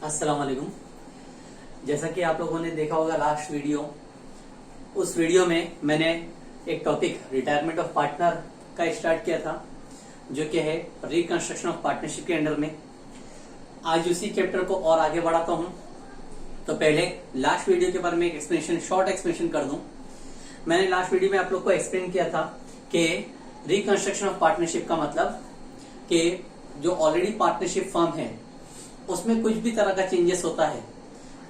अस्सलाम वालेकुम। जैसा कि आप लोगों ने देखा होगा लास्ट वीडियो, उस वीडियो में मैंने एक टॉपिक रिटायरमेंट ऑफ पार्टनर का स्टार्ट किया था, जो कि है रिकंस्ट्रक्शन ऑफ पार्टनरशिप के अंडर में। आज उसी चैप्टर को और आगे बढ़ाता हूं। तो पहले लास्ट वीडियो के बारे में एक एक्सप्लेनेशन, शॉर्ट एक्सप्लेनेशन कर दूं। मैंने लास्ट वीडियो में आप लोग को एक्सप्लेन किया था कि रिकंस्ट्रक्शन ऑफ पार्टनरशिप का मतलब कि जो ऑलरेडी पार्टनरशिप फर्म है उसमें कुछ भी तरह का चेंजेस होता है,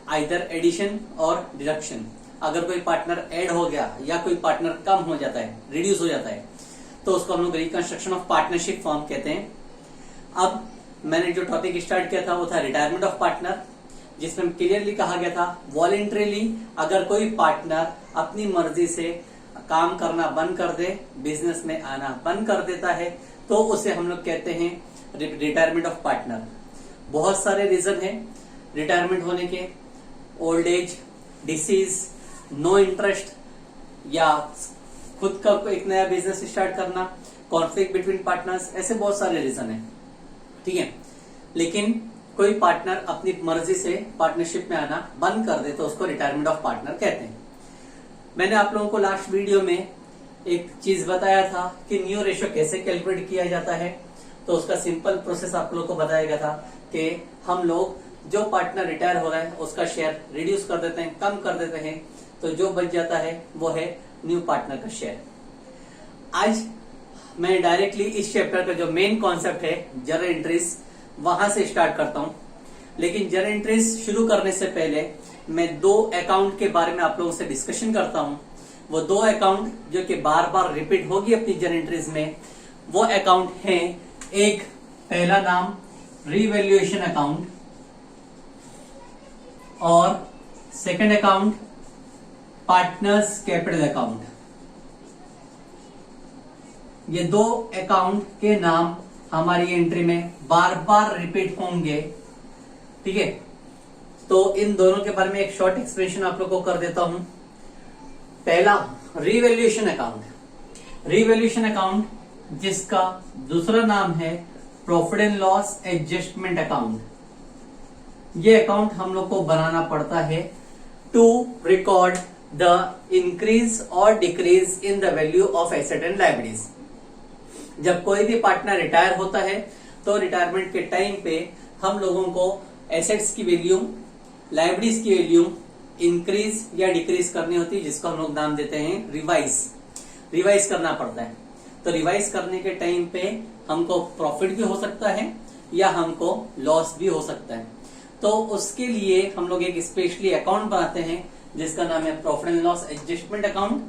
आइदर एडिशन और डिडक्शन। अगर कोई पार्टनर ऐड हो गया या कोई पार्टनर कम हो जाता है, रिड्यूस हो जाता है, तो उसको हम लोग रिकंस्ट्रक्शन ऑफ पार्टनरशिप फर्म कहते हैं। अब मैंने जो टॉपिक स्टार्ट किया था वो था रिटायरमेंट ऑफ पार्टनर, जिसमें क्लियरली कहा गया था वॉलेंटरीली अगर कोई पार्टनर अपनी मर्जी से काम करना बंद कर दे, बिजनेस में आना बंद कर देता है, तो उसे हम लोग कहते हैं रिटायरमेंट ऑफ पार्टनर। बहुत सारे रीजन हैं रिटायरमेंट होने के, old age, disease, no interest, या खुद का एक नया बिजनेस स्टार्ट करना, कॉन्फ्लिक्ट बिटवीन पार्टनर्स, ऐसे बहुत सारे रीजन हैं। ठीक है, लेकिन कोई पार्टनर अपनी मर्जी से पार्टनरशिप में आना बंद कर दे तो उसको रिटायरमेंट ऑफ पार्टनर कहते हैं। मैंने आप लोगों को लास्ट वीडियो में एक चीज बताया था कि न्यू रेशियो कैसे कैलकुलेट किया जाता है। तो उसका सिंपल प्रोसेस आप लोगों को बताया गया था कि हम लोग जो पार्टनर रिटायर हो रहा है उसका शेयर रिड्यूस कर देते हैं, कम कर देते हैं, तो जो बच जाता है वो है न्यू पार्टनर का शेयर। आज मैं डायरेक्टली इस चैप्टर का जो मेन कॉन्सेप्ट है जर्नल एंट्रीज, वहां से स्टार्ट करता हूं। लेकिन जर्नल एंट्रीज शुरू करने से पहले मैं दो अकाउंट के बारे में आप लोगों से डिस्कशन करता हूं। वो दो अकाउंट जो कि बार बार रिपीट होगी अपनी जर्नल एंट्रीज में, वो अकाउंट है, एक पहला नाम रीवैल्यूएशन अकाउंट और second account partners capital account. ये दो अकाउंट के नाम हमारी एंट्री में बार बार रिपीट होंगे। ठीक है, तो इन दोनों के बारे में एक शॉर्ट एक्सप्लेनेशन आप लोग को कर देता हूं। पहला रीवैल्यूएशन अकाउंट। रीवैल्यूएशन अकाउंट जिसका दूसरा नाम है profit and loss adjustment account. ये अकाउंट हम लोग को बनाना पड़ता है टू रिकॉर्ड द इंक्रीज और decrease in the value of asset and liabilities. जब कोई भी पार्टनर रिटायर होता है तो रिटायरमेंट के टाइम पे हम लोगों को एसेट्स की वैल्यू, लायबिलिटीज की वैल्यू इंक्रीज या डिक्रीज करनी होती है, जिसको हम लोग नाम देते हैं रिवाइज करना पड़ता है। तो रिवाइज करने के टाइम पे हमको प्रॉफिट भी हो सकता है या हमको लॉस भी हो सकता है। तो उसके लिए हम लोग एक स्पेशली अकाउंट बनाते हैं जिसका नाम है profit and loss adjustment account,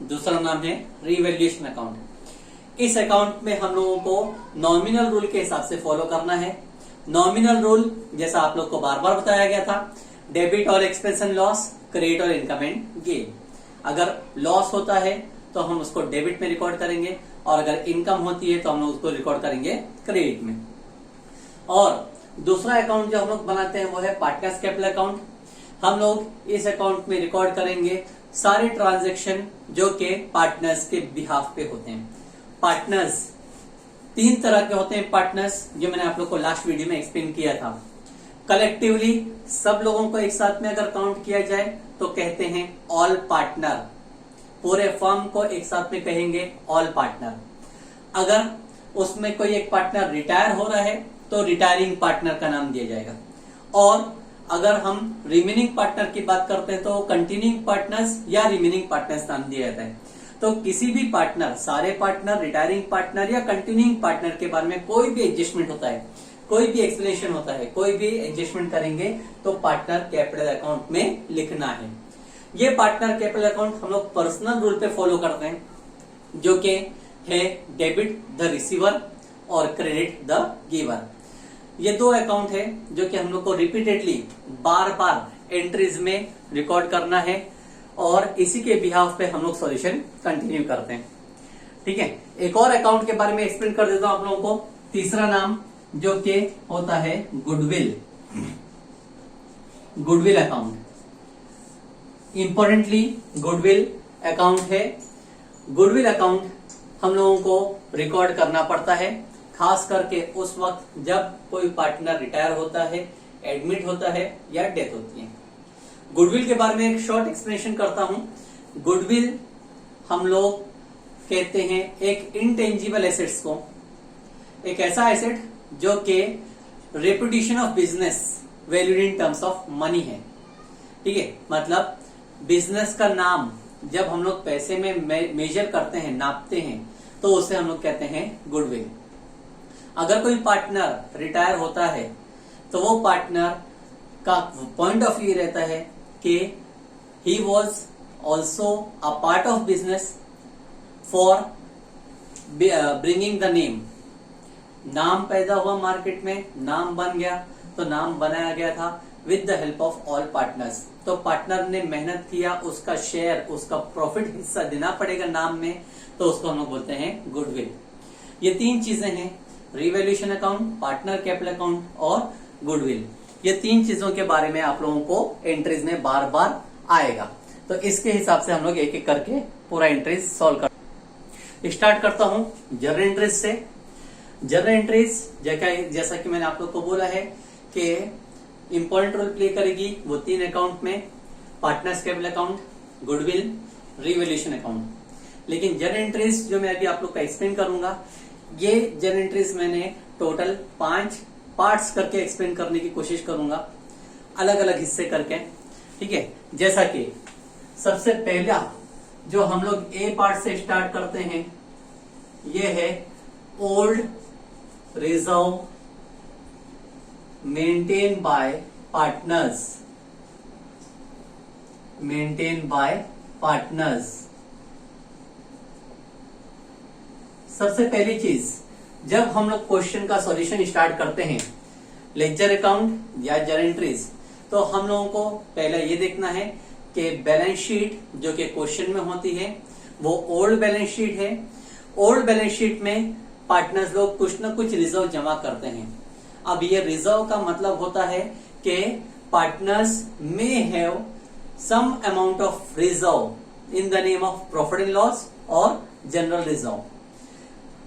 दूसरा नाम है रिवैल्यूएशन अकाउंट। इस अकाउंट में हम लोगों को नॉमिनल रूल के हिसाब से फॉलो करना है। नॉमिनल रूल जैसा आप लोग को बार बार बताया गया था, डेबिट और एक्सपेंस एंड लॉस, क्रेडिट और इनकम एंड गेन। अगर लॉस होता है तो हम उसको डेबिट में रिकॉर्ड करेंगे, और अगर इनकम होती है तो हम लोग उसको रिकॉर्ड करेंगे क्रेडिट में। और दूसरा अकाउंट जो हम लोग बनाते हैं वो है पार्टनर्स कैपिटल अकाउंट। हम लोग इस अकाउंट में रिकॉर्ड करेंगे सारे ट्रांजैक्शन जो कि पार्टनर्स के बिहाफ पे होते हैं। पार्टनर्स तीन तरह के होते हैं। पार्टनर्स जो मैंने आप लोग को लास्ट वीडियो में एक्सप्लेन किया था, कलेक्टिवली सब लोगों को एक साथ में अगर काउंट किया जाए तो कहते हैं ऑल पार्टनर। पूरे फर्म को एक साथ में कहेंगे ऑल पार्टनर। अगर उसमें कोई एक पार्टनर रिटायर हो रहा है तो रिटायरिंग पार्टनर का नाम दिया जाएगा। और अगर हम रिमेनिंग पार्टनर की बात करते हैं तो कंटिन्यूइंग पार्टनर्स या रिमेनिंग पार्टनर्स नाम दिया जाता है। तो किसी भी पार्टनर, सारे पार्टनर, रिटायरिंग पार्टनर या कंटिन्यूइंग पार्टनर के बारे में कोई भी एडजस्टमेंट होता है, कोई भी एक्सप्लेनेशन होता है, कोई भी एडजस्टमेंट करेंगे तो पार्टनर कैपिटल अकाउंट में लिखना है। ये पार्टनर कैपिटल अकाउंट हम लोग पर्सनल रूल पे फॉलो करते हैं, जो कि है डेबिट द रिसीवर और क्रेडिट द गिवर। ये दो अकाउंट है जो कि हम लोग को रिपीटेडली बार बार एंट्रीज में रिकॉर्ड करना है, और इसी के बिहाफ पे हम लोग सॉल्यूशन कंटिन्यू करते हैं। ठीक है, एक और अकाउंट के बारे में एक्सप्लेन कर देता हूं आप लोगों को। तीसरा नाम जो कि होता है goodwill account. Importantly goodwill account है। गुडविल अकाउंट हम लोगों को रिकॉर्ड करना पड़ता है, खास करके उस वक्त जब कोई पार्टनर रिटायर होता है एडमिट होता है या डेथ होती है। गुडविल के बारे में एक शॉर्ट एक्सप्लेनेशन करता हूं। गुडविल हम लोग कहते हैं एक इंटेंजिबल एसेट्स को, एक ऐसा एसेट जो कि reputation of business valued in terms of money है। ठीक है, मतलब बिजनेस का नाम जब हम लोग पैसे में मेजर करते हैं, नापते हैं, तो उसे हम लोग कहते हैं गुडविल। अगर कोई पार्टनर रिटायर होता है तो वो पार्टनर का पॉइंट ऑफ व्यू रहता है कि he was also a part of business for bringing the name. नाम पैदा हुआ मार्केट में, नाम बन गया, तो नाम बनाया गया था with the help of all partners. तो पार्टनर ने मेहनत किया, उसका शेयर, उसका प्रॉफिट हिस्सा देना पड़ेगा नाम में, तो उसको हम लोग बोलते हैं गुडविल। ये तीन चीजें हैं, revaluation account, partner capital account और गुडविल। ये तीन चीजों के बारे में आप लोगों को एंट्रीज में बार बार आएगा, तो इसके हिसाब से हम लोग एक एक करके पूरा एंट्रीज सॉल्व कर स्टार्ट करता हूं जर्नल एंट्रीज से। जर्नल एंट्रीज जैसा कि मैंने आप लोग को बोला है कि इंपॉर्टेंट रोल प्ले करेगी वो तीन अकाउंट में, partners capital account, goodwill, revaluation account. लेकिन जर्नल एंट्रीज जो मैं अभी आप लोग का एक्सप्लेन करूंगा, ये जर्नल एंट्रीज मैंने टोटल 5 पार्ट्स करके एक्सप्लेन करने की कोशिश करूंगा, अलग अलग हिस्से करके। ठीक है, जैसा कि सबसे पहला जो हम लोग ए पार्ट से स्टार्ट करते हैं, ये है old reserve maintain by partners, maintain by partners. सबसे पहली चीज, जब हम लोग क्वेश्चन का सॉल्यूशन स्टार्ट करते हैं, लेजर अकाउंट या जर्नल एंट्रीज, तो हम लोगों को पहले ये देखना है कि बैलेंस शीट जो कि क्वेश्चन में होती है वो ओल्ड बैलेंस शीट है। ओल्ड बैलेंस शीट में पार्टनर्स लोग कुछ ना कुछ रिजर्व जमा करते हैं। अब ये रिजर्व का मतलब होता है कि partners may have some amount of reserve in the name of profit and loss और जनरल रिजर्व।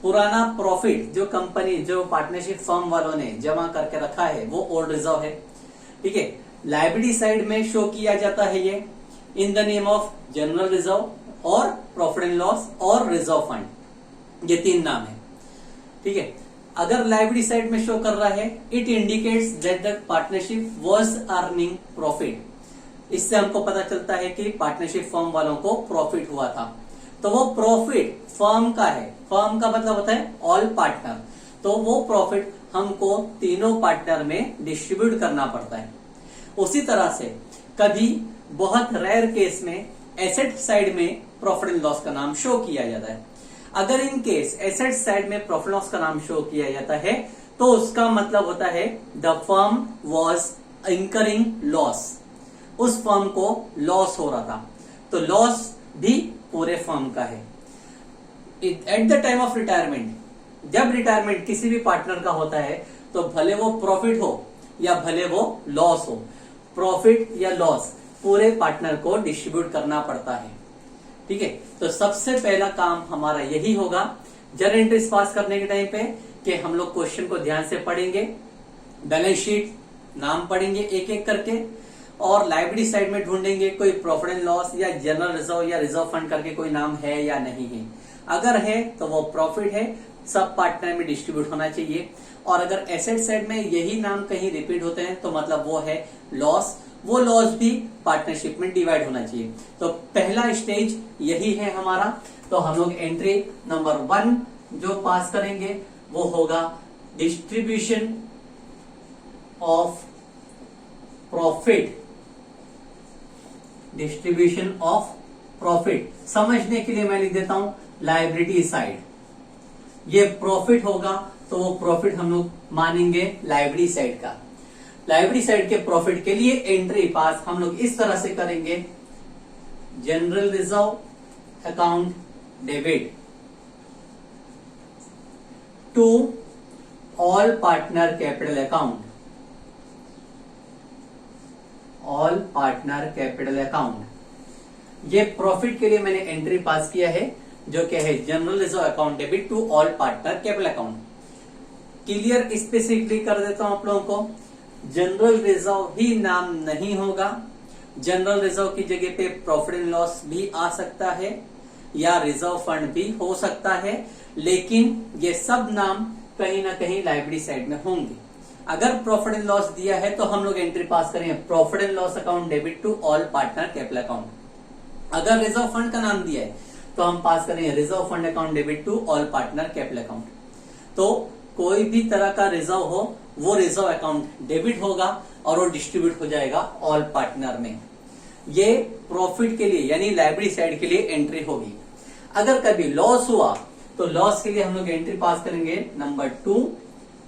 पुराना प्रॉफिट जो कंपनी, जो पार्टनरशिप फर्म वालों ने जमा करके रखा है वो ओल्ड रिजर्व है। ठीक है, लायबिलिटी साइड में शो किया जाता है ये इन the name of general reserve और प्रॉफिट एंड लॉस और रिजर्व फंड, ये तीन नाम है। ठीक है, अगर लायबिलिटी साइड में शो कर रहा है, it indicates that the partnership was earning profit. इससे हमको पता चलता है कि पार्टनरशिप फर्म वालों को प्रॉफिट हुआ था, तो वो प्रॉफिट फर्म का है। फर्म का मतलब होता है ऑल पार्टनर, तो वो प्रॉफिट हमको तीनों पार्टनर में डिस्ट्रीब्यूट करना पड़ता है। उसी तरह से कभी बहुत रेयर केस में एसेट साइड में प्रॉफिट एंड लॉस का नाम शो किया जाता है। अगर इन केस एसेट साइड में प्रॉफिट लॉस का नाम शो किया जाता है तो उसका मतलब होता है the firm was incurring loss, उस फर्म को लॉस हो रहा था, तो लॉस भी पूरे फर्म का है। At the time of retirement, जब रिटायरमेंट किसी भी पार्टनर का होता है तो भले वो प्रॉफिट हो या भले वो लॉस हो, प्रॉफिट या लॉस पूरे पार्टनर को डिस्ट्रीब्यूट करना पड़ता है। ठीक है, तो सबसे पहला काम हमारा यही होगा जर्नल एंट्रीज पास करने के टाइम पे कि हम लोग क्वेश्चन को ध्यान से पढ़ेंगे, बैलेंस शीट नाम पढ़ेंगे एक एक करके, और लायबिलिटी साइड में ढूंढेंगे कोई प्रॉफिट एंड लॉस या जनरल रिजर्व या रिजर्व फंड करके कोई नाम है या नहीं है। अगर है तो वो प्रॉफिट है, सब पार्टनर में डिस्ट्रीब्यूट होना चाहिए। और अगर एसेट साइड में यही नाम कहीं रिपीट होते हैं तो मतलब वो है लॉस, वो लॉस भी पार्टनरशिप में डिवाइड होना चाहिए। तो पहला स्टेज यही है हमारा। तो हम लोग एंट्री नंबर 1 जो पास करेंगे वो होगा distribution of profit, distribution of profit. समझने के लिए मैं लिख देता हूं लायबिलिटी साइड, ये प्रॉफिट होगा तो वो प्रॉफिट हम लोग मानेंगे लायबिलिटी साइड का। लायबिलिटी साइड के प्रॉफिट के लिए एंट्री पास हम लोग इस तरह से करेंगे, general reserve account debit to all partner capital account, all partner capital account. ये प्रॉफिट के लिए मैंने एंट्री पास किया है जो क्या है general reserve account debit to all partner capital account. Clear specifically कर देता हूं आप लोगों को, जनरल रिजर्व ही नाम नहीं होगा। जनरल रिजर्व की जगह पे प्रॉफिट एंड लॉस भी आ सकता है या रिजर्व फंड भी हो सकता है, लेकिन ये सब नाम कहीं ना कहीं लायबिलिटी साइड में होंगे। अगर प्रॉफिट एंड लॉस दिया है तो हम लोग एंट्री पास करेंगे profit and loss account debit to all partner capital account. अगर रिजर्व फंड का नाम दिया है तो हम पास करेंगे reserve fund account debit to all partner capital account. तो कोई भी तरह का रिजर्व हो वो रिजर्व अकाउंट डेबिट होगा और वो डिस्ट्रीब्यूट हो जाएगा ऑल पार्टनर में। ये प्रॉफिट के लिए यानी लायबिलिटी साइड के लिए एंट्री होगी। अगर कभी लॉस हुआ तो लॉस के लिए हम लोग एंट्री पास करेंगे number 2,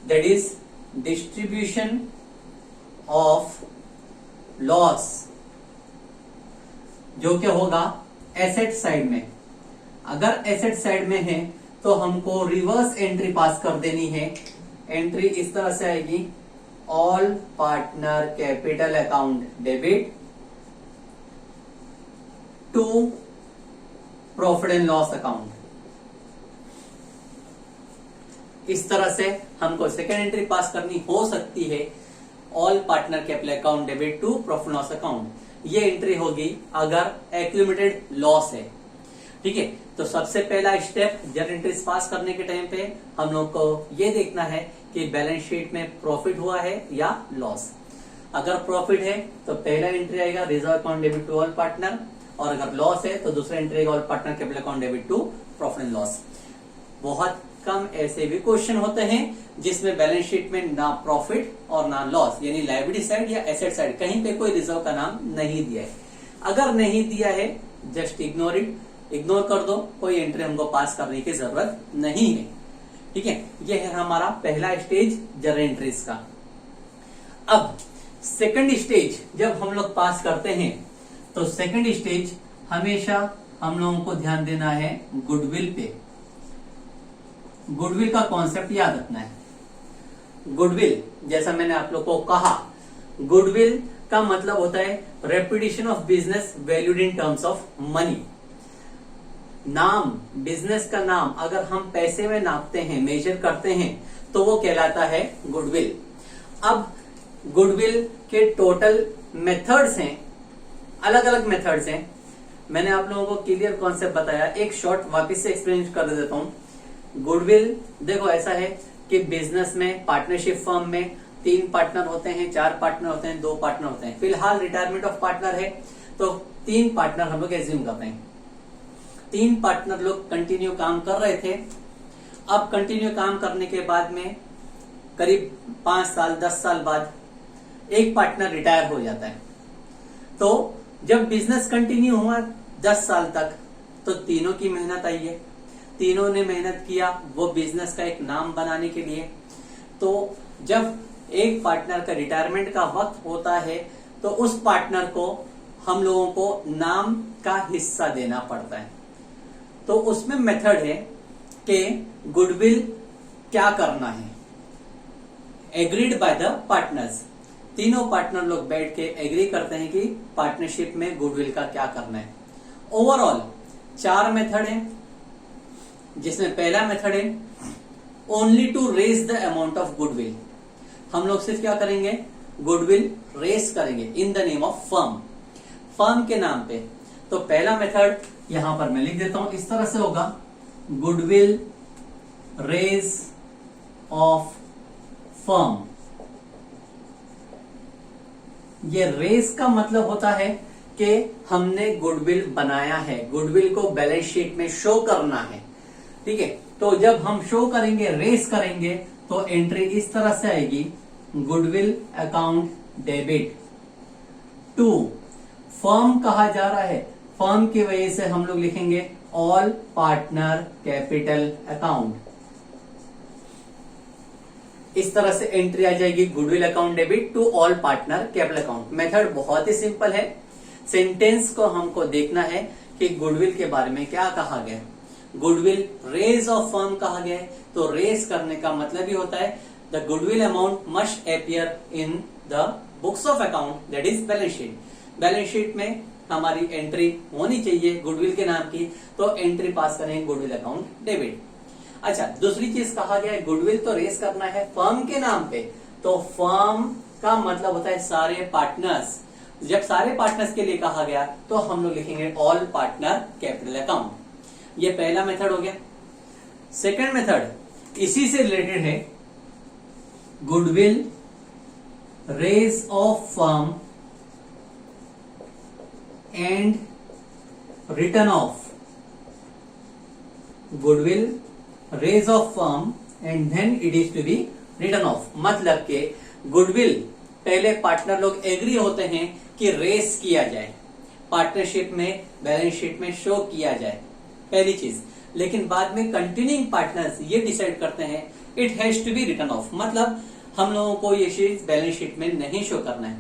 that is distribution of loss, जो क्या होगा एसेट साइड में। अगर एसेट साइड में है तो हमको रिवर्स एंट्री पास कर देनी है। एंट्री इस तरह से आएगी all partner capital account debit to profit and loss account. इस तरह से हमको सेकेंड एंट्री पास करनी हो सकती है all partner capital account debit to profit loss account. ये एंट्री होगी अगर एक्यूमुलेटेड लॉस है। ठीक है, तो सबसे पहला स्टेप जनरल एंट्रीज पास करने के टाइम पे हम लोग को ये देखना है कि बैलेंस शीट में प्रॉफिट हुआ है या लॉस। अगर प्रॉफिट है तो पहला एंट्री आएगा reserve account debit to all partner, और अगर लॉस है तो दूसरा एंट्री आएगा all partner capital account debit to profit and loss. बहुत कम ऐसे भी क्वेश्चन होते हैं जिसमें बैलेंस शीट में ना प्रॉफिट और ना लॉस यानी लायबिलिटी साइड या एसेट साइड कहीं पे कोई रिजर्व का नाम नहीं दिया है। अगर नहीं दिया है जस्ट इग्नोर इट, इग्नोर कर दो, कोई एंट्री हमको पास करने की जरूरत नहीं है। ठीक है, यह है हमारा पहला स्टेज जनरल एंट्रीज का। अब सेकंड स्टेज जब हम लोग पास करते हैं तो सेकंड स्टेज हमेशा हम लोगों को ध्यान देना है गुडविल पे। गुडविल का कॉन्सेप्ट याद रखना है। गुडविल जैसा मैंने आप लोग को कहा, गुडविल का मतलब होता है reputation of business valued in terms of money. नाम, बिजनेस का नाम अगर हम पैसे में नापते हैं, मेजर करते हैं तो वो कहलाता है गुडविल। अब गुडविल के टोटल मेथड्स हैं, अलग अलग मेथड्स हैं। मैंने आप लोगों को क्लियर कॉन्सेप्ट बताया, एक शॉर्ट वापस से एक्सप्लेन कर देता हूं। गुडविल देखो ऐसा है कि बिजनेस में पार्टनरशिप फर्म में 3 पार्टनर होते हैं, 4 पार्टनर होते हैं, 2 पार्टनर होते हैं। फिलहाल रिटायरमेंट ऑफ पार्टनर है तो 3 पार्टनर हम लोग एज्यूम करते हैं। 3 पार्टनर लोग कंटिन्यू काम कर रहे थे। अब कंटिन्यू काम करने के बाद में करीब 5 साल 10 साल बाद एक पार्टनर रिटायर हो जाता है। तो जब बिजनेस कंटिन्यू हुआ 10 साल तक तो तीनों की मेहनत आई है, तीनों ने मेहनत किया वो बिजनेस का एक नाम बनाने के लिए। तो जब एक पार्टनर का रिटायरमेंट का वक्त होता है तो उस पार्टनर को हम लोगों को नाम का हिस्सा देना पड़ता है। तो उसमें मेथड है कि गुडविल क्या करना है, एग्रीड बाय द पार्टनर्स। तीनों पार्टनर लोग बैठ के एग्री करते हैं कि पार्टनरशिप में गुडविल का क्या करना है। ओवरऑल 4 मेथड है, जिसमें पहला मेथड है only to raise the amount of goodwill. हम लोग सिर्फ क्या करेंगे, गुडविल रेज करेंगे in the name of firm, firm के नाम पे। तो पहला मेथड यहां पर मैं लिख देता हूं, इस तरह से होगा गुडविल रेज ऑफ फर्म। ये रेज का मतलब होता है कि हमने गुडविल बनाया है, गुडविल को बैलेंस शीट में शो करना है। ठीक है, तो जब हम शो करेंगे, रेज करेंगे तो एंट्री इस तरह से आएगी goodwill account debit to firm कहा जा रहा है, फर्म की वजह से हम लोग लिखेंगे ऑल पार्टनर कैपिटल अकाउंट। इस तरह से एंट्री आ जाएगी goodwill account debit to all partner capital account. Method बहुत ही सिंपल है। सेंटेंस को हमको देखना है कि गुडविल के बारे में क्या कहा गया। गुडविल रेज ऑफ फर्म कहा गया है, तो रेज करने का मतलब ही होता है the goodwill amount must appear in the books of account, that is balance sheet. Balance sheet में हमारी एंट्री होनी चाहिए गुडविल के नाम की, तो एंट्री पास करेंगे गुडविल अकाउंट डेबिट। अच्छा, दूसरी चीज कहा गया है गुडविल तो रेज करना है फर्म के नाम पे, तो फर्म का मतलब होता है सारे पार्टनर्स। जब सारे पार्टनर्स के लिए कहा गया तो हम लोग लिखेंगे ऑल पार्टनर कैपिटल अकाउंट। ये पहला मेथड हो गया। सेकंड मेथड इसी से रिलेटेड है, goodwill raise of firm and written off. Goodwill raise of firm and then it is to be written off. मतलब के गुडविल पहले पार्टनर लोग एग्री होते हैं कि रेस किया जाए, पार्टनरशिप में बैलेंस शीट में शो किया जाए, पहली चीज। लेकिन बाद में कंटिन्यूइंग पार्टनर्स ये डिसाइड करते हैं it has to be written off, मतलब हम लोगों को ये चीज बैलेंस शीट में नहीं शो करना है।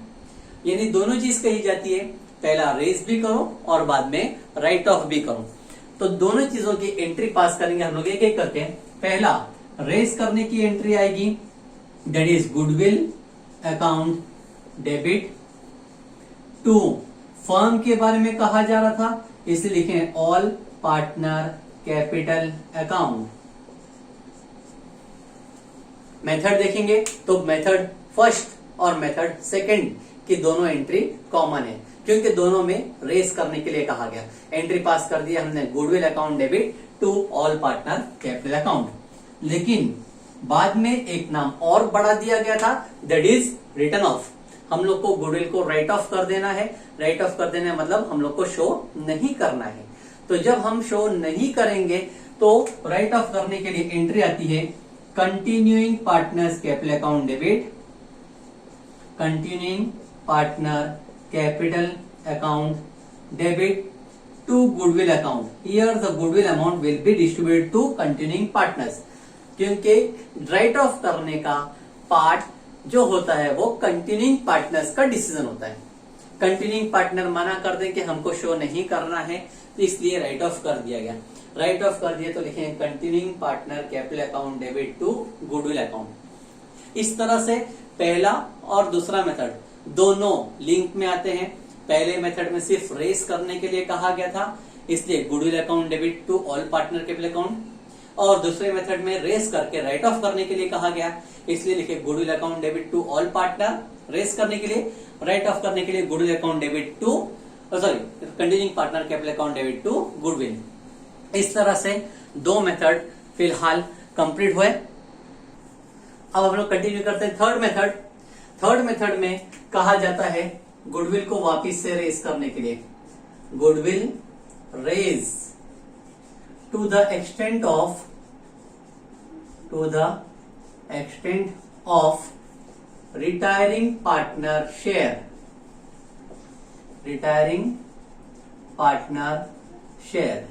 यानी दोनों चीज कही जाती है, पहला रेस भी करो और बाद में राइट ऑफ भी करो। तो दोनों चीजों की एंट्री पास करेंगे हम लोग एक एक करके। पहला रेस करने की एंट्री आएगी, that is goodwill account debit to. Firm के बारे में कहा जा रहा था इसलिए लिखें all partner capital account. Method देखेंगे तो मेथड फर्स्ट और मेथड सेकंड की दोनों एंट्री कॉमन है, क्योंकि दोनों में रेस करने के लिए कहा गया। एंट्री पास कर दिया हमने goodwill account debit to all partner capital account. लेकिन बाद में एक नाम और बढ़ा दिया गया था, दैट इज रिटर्न ऑफ। हम लोग को गुडविल को राइट ऑफ कर देना है। राइट ऑफ कर देना है मतलब हम लोग को शो नहीं करना है। तो जब हम शो नहीं करेंगे तो राइट ऑफ करने के लिए एंट्री आती है continuing partners capital account debit, continuing partner capital account debit to goodwill account. Here the goodwill amount will be distributed to continuing partners, क्योंकि राइट ऑफ करने का पार्ट जो होता है वो कंटिन्यूइंग पार्टनर्स का डिसीजन होता है। कंटिन्यूइंग पार्टनर मना कर दें कि हमको शो नहीं करना है, तो इसलिए राइट ऑफ कर दिया गया। राइट ऑफ कर दिया तो लिखेंगे continuing partner capital account debit to goodwill account. इस तरह से पहला और दूसरा मेथड दोनों लिंक में आते हैं। पहले मेथड में सिर्फ रेस करने के लिए कहा गया था, इसलिए goodwill account debit to all partner capital account, और दूसरे मेथड में रेस करके राइट ऑफ करने के लिए कहा गया, इसलिए लिखे goodwill account debit to all partner. Raise करने के लिए, राइट ऑफ करने के लिए goodwill account debit to continuing partner capital account debit to goodwill. इस तरह से दो मेथड फिलहाल कंप्लीट हुए। अब हम लोग कंटिन्यू करते हैं थर्ड मेथड। थर्ड मेथड में कहा जाता है गुडविल को वापिस से रेस करने के लिए, goodwill raise to the extent of retiring partner share, retiring partner share।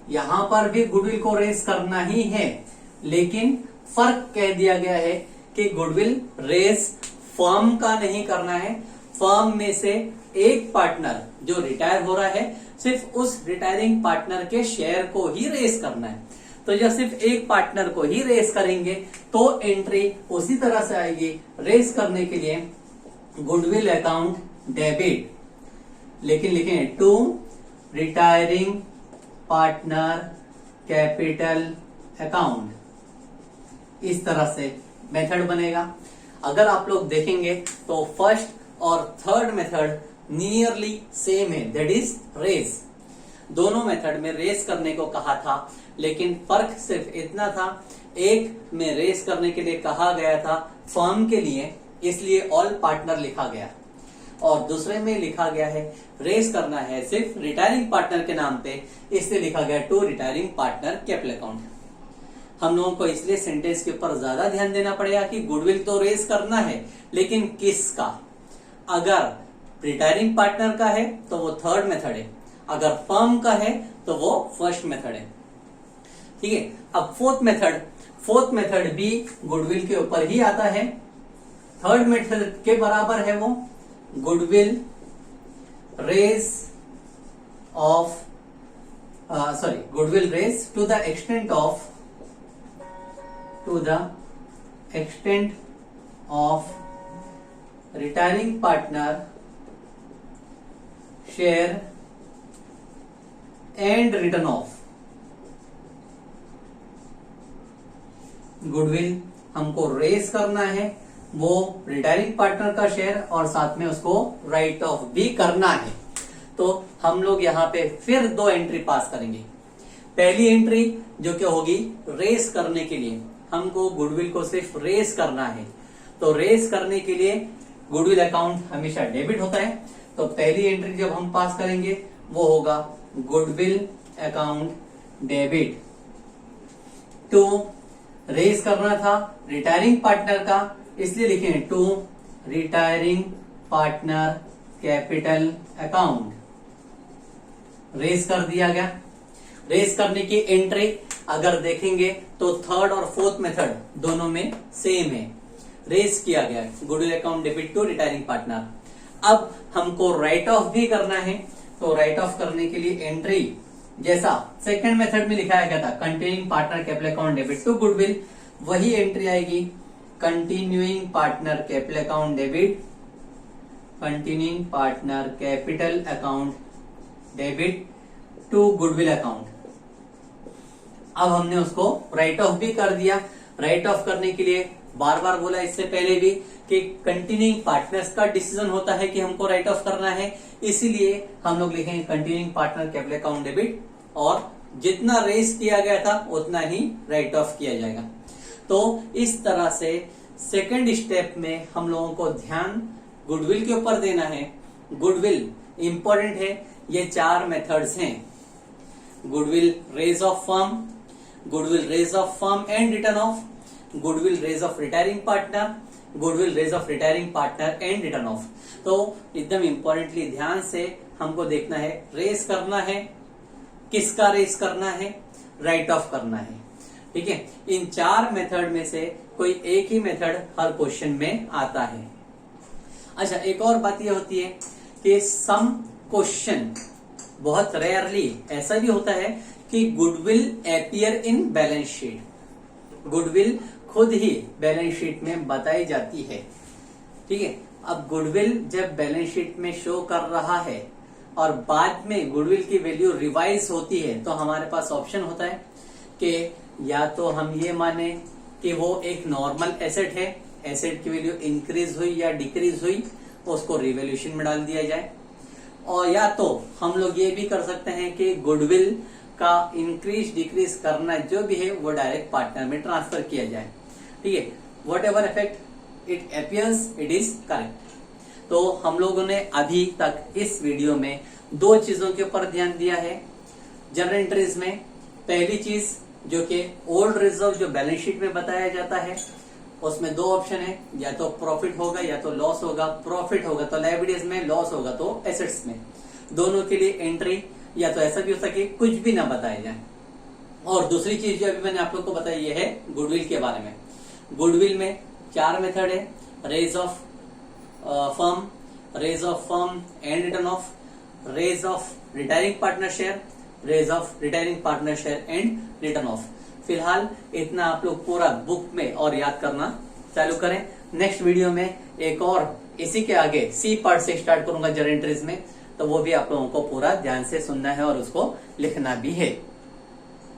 यहां पर भी गुडविल को रेस करना ही है, लेकिन फर्क कह दिया गया है कि गुडविल रेस फर्म का नहीं करना है। फर्म में से एक पार्टनर जो रिटायर हो रहा है, सिर्फ उस रिटायरिंग पार्टनर के शेयर को ही रेस करना है। तो जब सिर्फ एक पार्टनर को ही रेस करेंगे तो एंट्री उसी तरह से आएगी। रेस करने के लिए गुडविल अकाउंट डेबिट, लेकिन लिखेंगे to retiring partner capital account. इस तरह से मेथड बनेगा। अगर आप लोग देखेंगे तो फर्स्ट और थर्ड मेथड नियरली सेम है, दैट इज रेस। दोनों मेथड में रेस करने को कहा था, लेकिन फर्क सिर्फ इतना था, एक में रेस करने के लिए कहा गया था फर्म के लिए, इसलिए ऑल पार्टनर लिखा गया, और दूसरे में लिखा गया है रेस करना है सिर्फ रिटायरिंग पार्टनर के नाम पे, इसलिए लिखा गया to retiring partner capital account. हम लोगों को इसलिए सेंटेंस के ऊपर ज्यादा ध्यान देना पड़ेगा कि गुडविल तो रेस करना है, लेकिन किसका। अगर रिटायरिंग पार्टनर का है तो वो थर्ड मेथड है, अगर फर्म का है तो वो फर्स्ट मेथड है। ठीक है। अब फोर्थ मेथड भी गुडविल के ऊपर ही आता है। थर्ड मेथड के बराबर है वो, goodwill raise of goodwill raise to the extent of retiring partner share and written off. Goodwill हमको रेस करना है वो रिटायरिंग पार्टनर का शेयर और साथ में उसको राइट ऑफ भी करना है। तो हम लोग यहाँ पे फिर 2 एंट्री पास करेंगे। पहली एंट्री जो क्या होगी, रेस करने के लिए हमको गुडविल को सिर्फ रेस करना है। तो रेस करने के लिए गुडविल अकाउंट हमेशा डेबिट होता है। तो पहली एंट्री जब हम पास करेंगे वो होगा goodwill account debit to, raise करना था रिटायरिंग पार्टनर का, इसलिए लिखेंगे to retiring partner capital account. Raise कर दिया गया। रेस करने की एंट्री अगर देखेंगे तो थर्ड और फोर्थ मेथड दोनों में सेम है, रेस किया गया goodwill account debit to retiring partner. अब हमको राइट ऑफ भी करना है। तो राइट ऑफ करने के लिए एंट्री जैसा सेकंड मेथड में लिखाया गया था, continuing partner capital account debit to goodwill, वही एंट्री आएगी continuing partner capital account debit, continuing partner capital account debit to goodwill account. अब हमने उसको राइट ऑफ भी कर दिया। राइट ऑफ करने के लिए बार बार बोला इससे पहले भी कि कंटिन्यूइंग पार्टनर्स का डिसीजन होता है कि हमको राइट ऑफ करना है, इसीलिए हम लोग लिखेंगे continuing partner capital account debit, और जितना रेस किया गया था उतना ही राइट ऑफ किया जाएगा। तो इस तरह से सेकंड स्टेप में हम लोगों को ध्यान गुडविल के ऊपर देना है। गुडविल इंपॉर्टेंट है। ये 4 मेथड्स हैं, goodwill raise of firm, goodwill raise of firm and written off, goodwill raise of retiring partner, goodwill raise of retiring partner and written off. तो एकदम इंपॉर्टेंटली ध्यान से हमको देखना है, रेस करना है, किसका रेस करना है, राइट ऑफ करना है। ठीक है, इन 4 मेथड में से कोई एक ही मेथड हर क्वेश्चन में आता है। अच्छा, एक और बात यह होती है कि सम क्वेश्चन बहुत रेयरली ऐसा भी होता है कि goodwill appear in balance sheet, goodwill खुद ही बैलेंस शीट में बताई जाती है। ठीक है, अब गुडविल जब बैलेंस शीट में शो कर रहा है और बाद में गुडविल की वैल्यू रिवाइज होती है, तो हमारे पास ऑप्शन होता है कि या तो हम ये माने कि वो एक नॉर्मल एसेट है, एसेट की वैल्यू इंक्रीज हुई या डिक्रीज हुई, उसको रिवैल्यूएशन में डाल दिया जाए, और या तो हम लोग ये भी कर सकते हैं कि गुडविल का इंक्रीज डिक्रीज करना जो भी है वो डायरेक्ट पार्टनर में ट्रांसफर किया जाए। ठीक है, what ever effect it appears it is correct. तो हम लोगों ने अभी तक इस वीडियो में 2 चीजों के ऊपर ध्यान दिया है जनरल एंट्रीज में। पहली चीज जो कि ओल्ड रिजर्व जो बैलेंस शीट में बताया जाता है, उसमें 2 ऑप्शन है, या तो प्रॉफिट होगा या तो लॉस होगा। प्रॉफिट होगा तो लायबिलिटीज में, लॉस होगा तो एसेट्स में। दोनों के लिए एंट्री या तो ऐसा भी हो सके कुछ भी ना बताया जाए। और दूसरी चीज जो अभी मैंने आप लोग को बताई ये है गुडविल के बारे में। गुडविल में 4 मेथड है, raise of firm, raise of firm and written off, raise of retiring partner share, raise of retiring partner share and written off. फिलहाल इतना आप लोग पूरा बुक में और याद करना चालू करें। नेक्स्ट वीडियो में एक और इसी के आगे सी पार्ट से स्टार्ट करूंगा जनरल एंट्रीज में, तो वो भी आप लोगों को पूरा ध्यान से सुनना है और उसको लिखना भी है।